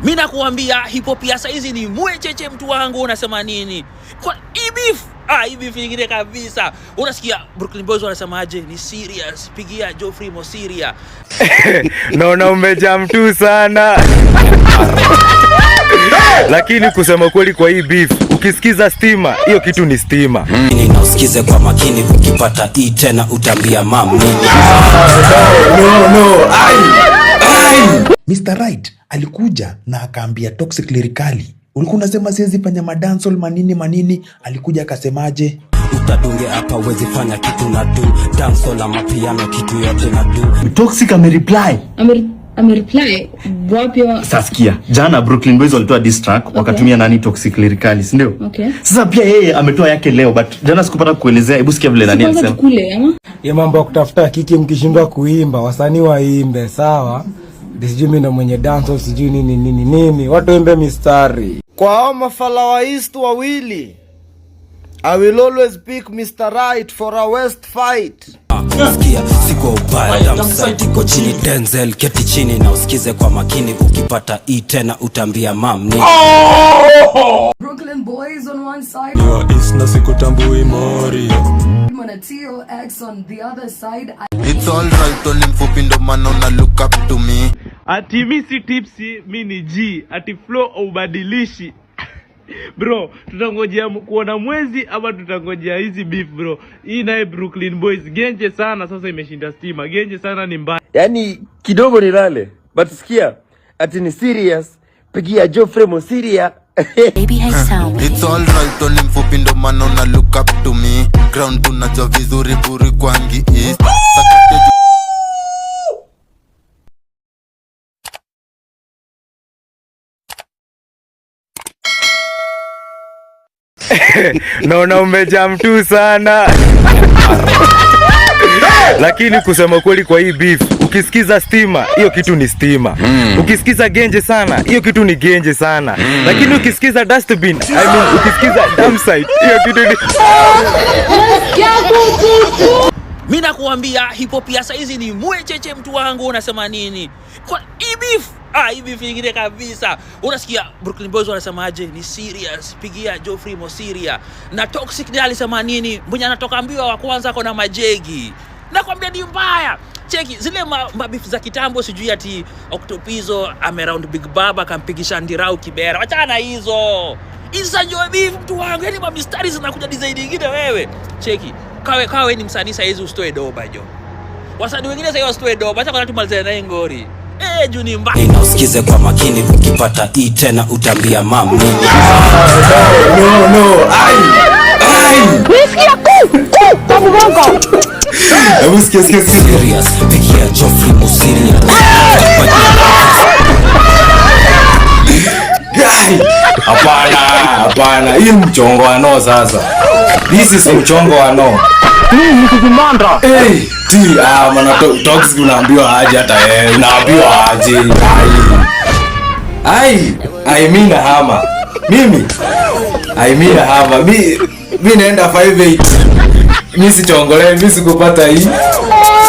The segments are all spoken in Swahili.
Mimi nakuambia hip hop ya saizi ni mwecheche mtu wangu, unasema nini? Kwa beef, hii beef nyingine kabisa. Unasikia Brooklyn Boys wanasemaje? Ni serious. Pigia Geoffrey Mosiria. Naona umejam tu sana. Lakini kusema kweli kwa hii beef, ukisikiza stima, hiyo kitu ni stima. Na usikize kwa makini, ukipata hii tena utambia mam nini. No. Mr. Right alikuja na akaambia Toxic lyrically, ulikuwa unasema siwezi fanya madancehall manini, alikuja akasemaje? Utadunge hapa uwezi fanya kitu na do dancehall ama piano, kitu yote na do. Toxic amereply. Amereply drop your Saskia. Jana Brooklyn Boys walitoa diss track, wakatumia nani Toxic lyrically, si ndio? Okay. Sasa pia yeye ametoa yake leo, but jana sikupata kuelezea. Hebu sikia vile nani alisema. Ya mambo ya kutafuta kiki, mkishindwa kuimba wasanii waimbe, sawa? Sijui mimi ndo mwenye dance, sijui nini, watu waimbe mistari. Kwa hao mafala East wawili, I will always pick Mr. Right for a West fight. Sikia, siko ubaya, damside iko chini, Denzel keti chini na usikize kwa makini, ukipata hii tena utambia mam nini. Brooklyn Boys on one side, Isna sikutambui mori. Mana TOX on the other side. It's all right, Tony mfupi ndo maana una look up to me. Ati mi si tipsy, mi ni G. Ati flow ubadilishi. Bro, tutangojea kuona mwezi ama tutangojea hizi beef bro. Hii naye Brooklyn Boys genje sana, sasa imeshinda stima. Genje sana ni mbaya. Yani kidogo nilale. But sikia, ati ni serious. Pigia Geoffrey Mosiria. Baby high sound. It's all right, Tony mfupi ndo maana una look up to me. Ground tunajua vizuri buri kwangi East. Naona umejam tu sana. Lakini kusema kweli kwa hii beef, ukisikiza stima, hiyo kitu ni stima. Ukisikiza genje sana, hiyo kitu ni genje sana. Lakini ukisikiza dustbin, ukisikiza dumpsite, hiyo kitu ni Mimi nakuambia hip hop ya saizi ni mwecheche mtu wangu, unasema nini? Kwa beef, beef nyingine kabisa. Unasikia Brooklyn Boys wanasemaje? Ni serious. Pigia Geoffrey Mosiria. Na Toxic ndiye alisema nini? Mwenye anatoka mbio wa kwanza ako na majegi. Nakwambia ni mbaya. Cheki zile mabifu za kitambo, sijui ati Octopizo ameround Big Baba kampigisha Ndirau Kibera. Wachana hizo. Isa ndio beef mtu wangu. Yaani mistari zinakuja design nyingine wewe. Cheki. Kawe ni msanii saizi usitoe doba jo. Wasanii wengine sasa wasitoe doba. Acha kwa tumalize na ngori. Juu ni mbaya. Na usikize kwa makini, ukipata hii tena utambia mam nini. No. Nisikia tabu bongo. Hebu sikia. Serious, pigia Geoffrey Mosiria. Hapana. Hii mchongo ano sasa. This is mchongo ano. Ni kuzimanda. Mana Toxic unaambiwa aje hata yeye. Unaambiwa aje. I mean hama. Mimi naenda 58. Mimi sichongole, mimi sikupata hii.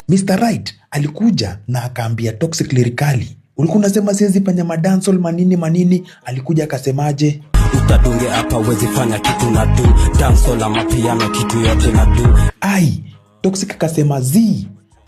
Mr. Right alikuja na akaambia Toxic lyrically, ulikuwa unasema siwezi fanya madancehall manini, alikuja akasemaje? Utadunge hapa uwezi fanya kitu na do dancehall ama piano, kitu yote na do. Toxic akasema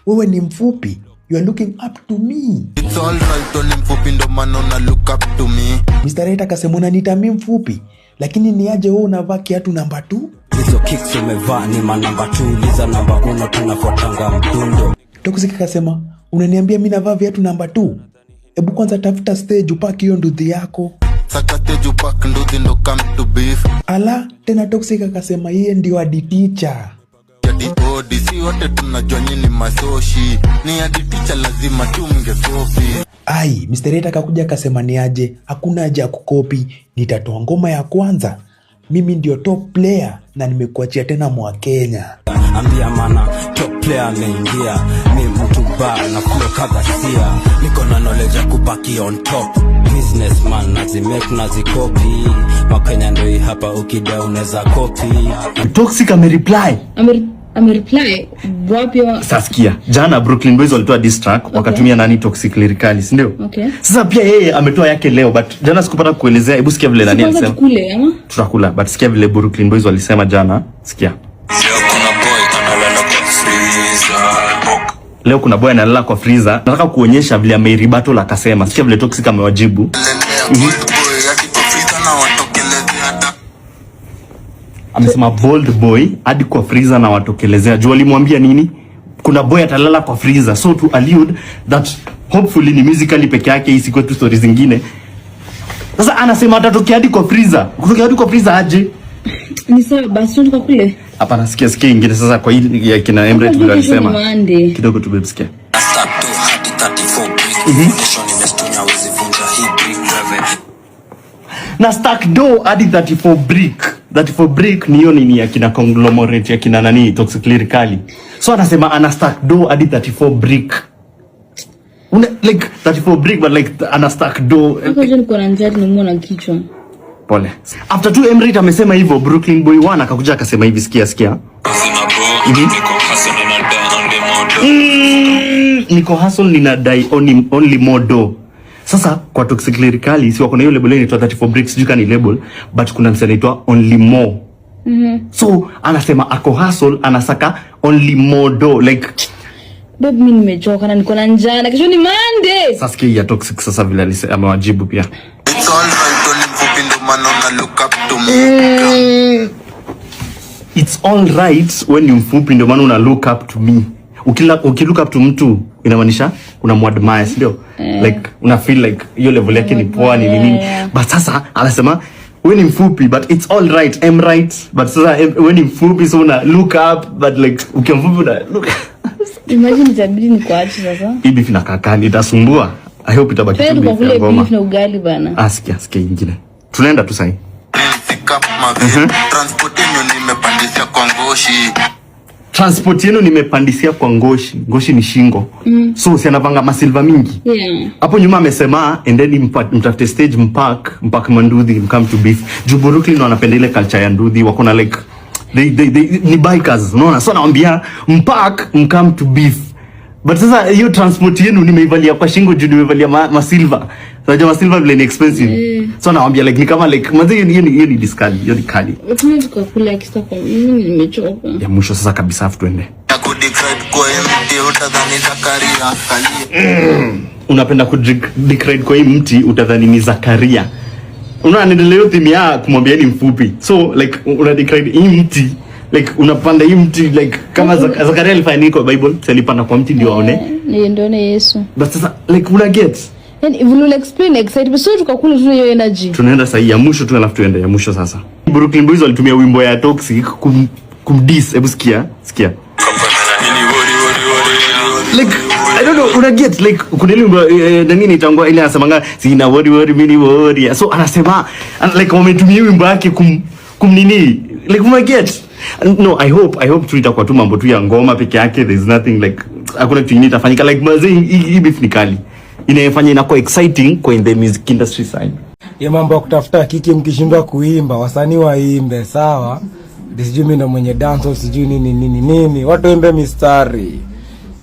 wewe ni mfupi, you are looking up to me. It's all right, Tony mfupi ndo maana una look up to me. Mr. Right akasema unaniita mimi mfupi, lakini ni aje wewe unavaa kiatu namba 2? Hizo kicks umevaa ni namba 2, liza namba 1 tunafuatanga mdundo. Toxic akasema unaniambia mimi navaa viatu namba 2? Hebu kwanza tafuta stage upaki hiyo nduthi yako. Sakate jupak nduthi ndo come to beef. Tena Toxic akasema yeye ndio hadi teacher. Si wote tunajua nyinyi masoshi. Ni hadi teacher lazima tumge copy. Mr. Right akakuja akasema ni aje, hakuna haja ya kukopi, nitatoa ngoma ya kwanza. Mimi ndio top player na nimekuachia tena mwa Kenya. Ambia mana top player ameingia, mi mtu ba na flow kagasia, niko na knowledge ya kubaki on top. Businessman nazimake nazikopi, Wakenya ndio hapa ukida unaweza copy. Toxic amereply. amereply wapi wa... Saskia, jana Brooklyn Boys walitoa diss track wakatumia nani Toxic Lyrically, si ndio? Okay. Sasa pia yeye ametoa yake leo, but jana sikupata kuelezea. Hebu sikia vile nani alisema. Tukule ama? Tutakula, but sikia vile Brooklyn Boys walisema jana. Sikia. Leo kuna boy analala kwa freezer. Nataka kuonyesha vile ameribato la akasema. Sikia vile Toxic amewajibu. Amesema bold boy hadi kwa freezer na watokelezea. Juu alimwambia nini? Kuna boy atalala kwa freezer. So to allude that hopefully ni musically peke yake, hii siko tu stories zingine. Sasa anasema atatokea hadi kwa freezer. Kutokea hadi kwa freezer aje? Ni sawa basi tunataka kule. Hapa nasikia ingine sasa kwa hili ya kina Emirates vile alisema. Kidogo tu babe sikia. Na stack do hadi 34 brick. 34 brick ni hiyo nini ya kina conglomerate ya kina nani Toxic Lyrically. So anasema ana stack do hadi 34 brick. Like 34 brick but like ana stack do. Hapo je niko na njari nimeona kichwa. Pole. After 2 Emirates amesema hivyo, Brooklyn Boy 1 akakuja akasema hivi, sikia. Niko hustle nina die only more do. Sasa kwa Toxic Lyrically si wako na hiyo label inaitwa 34 bricks, sijui kani label, but kuna msanii anaitwa Only More. So anasema ako hustle anasaka only more do, like babe mimi nimechoka na niko na njaa na kesho ni Monday. Sasa sikia ya Toxic sasa vile alisema amewajibu pia. It's all right only mfupi ndo maana una look up to me. It's all right when you mfupi ndo maana una look up to me. Ukilook up to mtu inamaanisha unamwadmire, ndio? Like una feel like hiyo level yake ni poa ni nini. But sasa anasema when mfupi but it's all right, I'm right. But sasa when mfupi so una look up but like ukimfupi una look. Imagine itabidi ni kuacha sasa. Hivi vina kakani itasumbua. I hope itabaki tu kwa kule beef na ugali bana. Asikia ingine. Tunaenda tu sasa. Transport yenu nimepandisia kwa ngoshi. Ngoshi ni shingo. So si anapanga masilva mingi. Hapo nyuma amesema endeni mtafute stage mpark Manduthi come to beef. Juu Brooklyn wanapenda ile culture ya Nduthi, wako na like they ni bikers, unaona? So naambia mpark come to beef. But sasa hiyo transport yenu nimeivalia kwa shingo juu nimeivalia masilva. Unajua masilva vile ni expensive. So naambia like ni kama like hiyo ni discount, hiyo ni kali. Tunaweza kukula kisa kwa mimi nimechoka. Ya mwisho sasa kabisa afu tuende. Unapenda kudegrade kwa hii mti utadhani ni Zakaria. Unaendelea theme ya kumwambia ni mfupi. So like una degrade hii mti, like unapanda hii mti like kama Zakaria alifanya kwa Bible, alipanda kwa mti ndio aone. Ndio na Yesu. But sasa like una get. And if you explain excited so tukakula tu hiyo energy. Tunaenda sasa ya mwisho tu alafu tuende ya mwisho sasa. Brooklyn Boys walitumia wimbo ya Toxic kumdiss. Hebu sikia. Like I don't know, una get like kuna ile wimbo nani nitangua ile anasemanga sina worry mini worry. So anasema like wametumia wimbo yake kumnini like una get. No, I hope tu itakuwa tu mambo tu ya ngoma peke yake. There's nothing like hakuna kitu kingine itafanyika like mazee hii beef ni kali. Inafanya inakuwa exciting kwa in the music industry side. Ya mambo ya kutafuta kiki mkishindwa kuimba, wasanii waimbe, sawa? Sijui mimi ndo mwenye dance sijui nini. Watu waimbe mistari.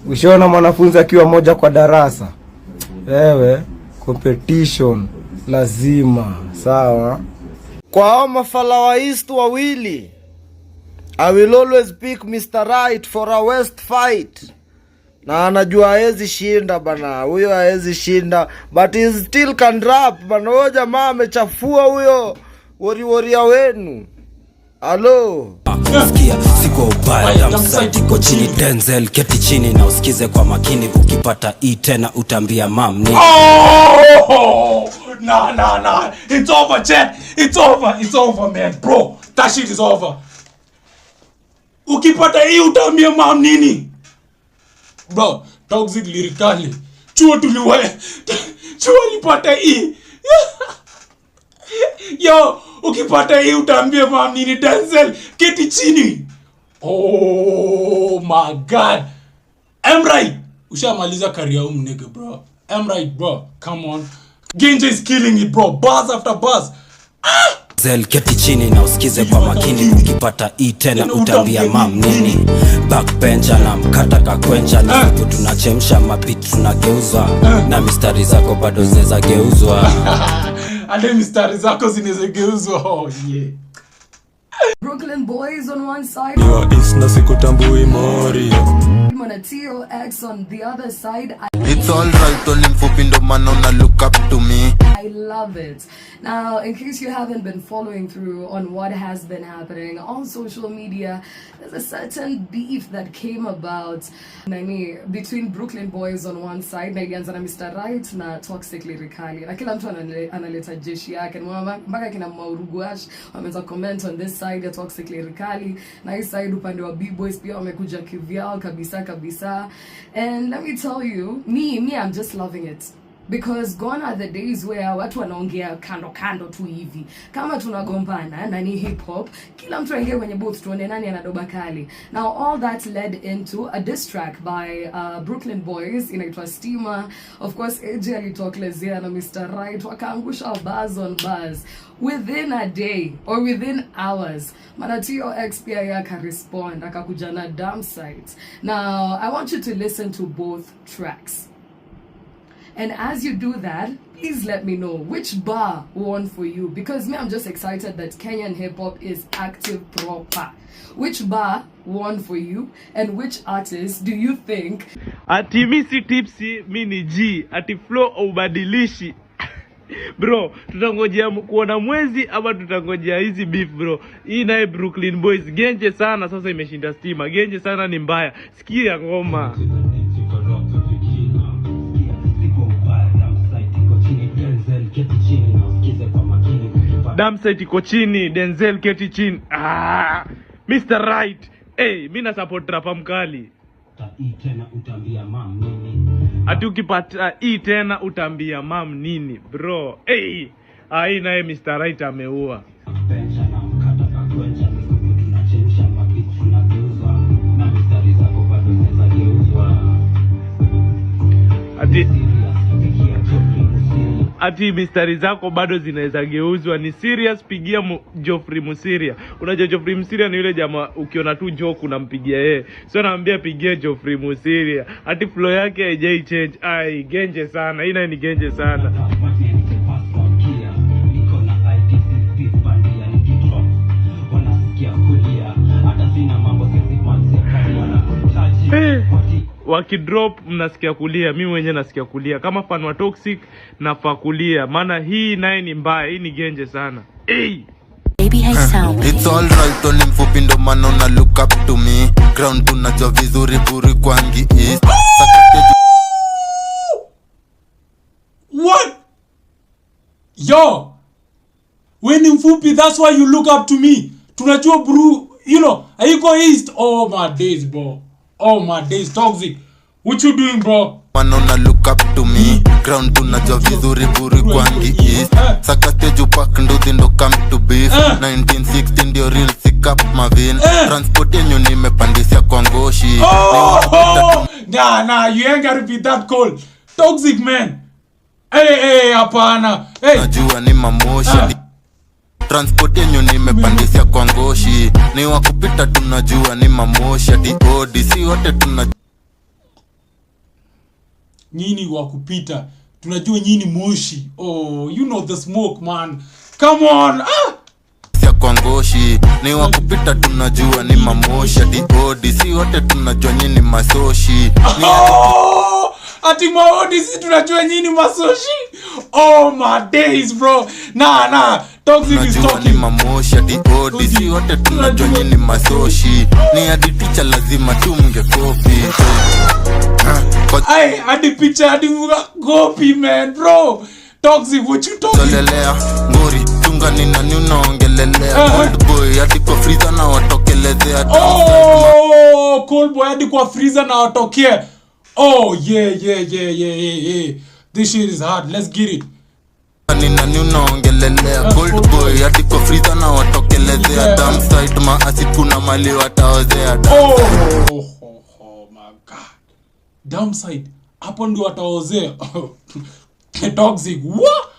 Ushaona mwanafunzi akiwa moja kwa darasa. Wewe competition lazima, sawa? Kwa hao mafalawaist wawili, I will always pick Mr. Right for a West fight. Na anajua haezi shinda bana, huyo haezi shinda, but he still can rap bana. Huyo jamaa amechafua huyo warrior wenu. Halo. Sikia siko ubaya damside iko chini Denzel keti chini na usikize kwa makini, ukipata tena utambia mam ni Nah. It's over, chat. It's over, man. Bro, that shit is over. Ukipata hii utambia mam nini? Bro, Toxic Lyrically. Chuo lipata hii. Yo, ukipata hii utambia mam nini? Denzel, keti chini. Oh my god. I'm right. Ushamaliza career nigga, bro. I'm right, bro. Come on. Genje is killing it, bro. Buzz after buzz. Zel keti chini na usikize kwa makini, ukipata tena utambia mam nini? backbencher na mkata kakwencha na vitu tunachemsha mabit tunageuza na mistari zako bado zinaweza geuzwa. Ale mistari zako zinaweza geuzwa. Oh yeah. Brooklyn boys on one side. Yo isna sikutambui mori. Manatio X on the other side. It's alright, only mfupi ndo maana una look up to me. I love it. Now, in case you haven't been following through on what has been happening on social media, there's a certain beef that came about between Brooklyn boys on one side, na Mr. Right na Toxic Lyrically. Na kila mtu analeta jeshi yake. Mpaka kina Mauruguash wameweza comment on this side ya Toxic Lyrically, na hii side upande wa B-boys pia wamekuja kivyao kabisa. And let me tell you, me I'm just loving it. Because gone are the days where watu wanaongea kando tu hivi. Kama tunagombana na ni hip hop, kila mtu aingie kwenye booth tuone nani anadoba kali. Now all that led into a diss track by Brooklyn boys inaitwa Steamer. Of course AJ alitokelezea na Mr. Right wakaangusha bars on bars. Within a day or within hours, Manatio X pia yaka respond akakuja na Damn Sight. Now I want you to listen to both tracks. And as you do that, please let me know which bar won for you. Because me, I'm just excited that Kenyan hip-hop is active proper. Which bar won for you? And which artist do you think? Ati mi si tipsy, mi ni G. Ati flow ubadilishi. Bro, tutangojea kuona mwezi ama tutangojea hizi beef bro. Hii naye Brooklyn boys genje sana, sasa imeshinda Steamer. Genje sana ni mbaya. Sikia ngoma. Damn Sight iko chini, Denzel keti chini. Mr. Right. Hey, mimi support rapa mkali. Tena utambia mam nini? Ati ukipata tena utambia mam nini, bro? Hey, ai naye Mr. Right ameua. Ati mistari zako bado zinaweza geuzwa. Ni serious, pigia Geoffrey Musiria. Unajua Geoffrey Musiria ni yule jamaa ukiona tu joke unampigia yeye. So naambia pigia Geoffrey Musiria. Ati flow yake haijai change. Ai genje sana. Ina ni genje sana. Wakidrop mnasikia kulia, mimi mwenyewe nasikia kulia. Kama fan wa Toxic nafaa kulia, maana hii naye ni mbaya, hii ni genje sana. It's alright, only mfupi ndo maana una look up to me. Ground tunajua vizuri buri kwangi east. What? Yo, when mfupi, that's why you look up to me. Tunajua buru, you know, haiko east. Oh my days bro. Oh my days, Toxic. What you doing bro? Wanna look up to me. Ground tunajua vizuri buri kwangi east. Saka stage upak ndo come to beef. 1960 ndio real sick up mavin. Transport yenyu nimepandisia kwa ngoshi. Nah, you ain't gotta be that cold. Toxic man. Hey, hapana. Hey. Najua ni mamoshi. Transport yenyu nimepandisia kwa ngoshi. Ni wakupita tunajua ni mamoshi. Ati ODC wote tunajua. Nyini wakupita tunajua nyini moshi. Oh, you know the smoke man. Come on. Kwa ngoshi. Ni wakupita tunajua ni mamoshi. Ati ODC wote tunajua nyini masoshi. Ati maodisi tunajua nyini masoshi. Oh my days bro. Nah. Toxic is talking. Ni mamoshi. Ati ODC wote tunajua nyini masoshi. Ni hadi teacher lazima tumge copy. Ay, hadi picha hadi mga copy man bro. Toxic, what you talking? Tolelea, ngori, chunga ni nani unaongelelea. Cold boy, hadi kwa freezer na watokelezea. Oh, cold boy, hadi kwa freezer na watokea. Oh, yeah. This shit is hard, let's get it. Ni nani unaongelelea. Cold boy, hadi kwa freezer na watokelezea. Damn sight, maasi kuna mali wataozea. Oh my god. Damn sight, hapo ndio wataozea. Toxic, what?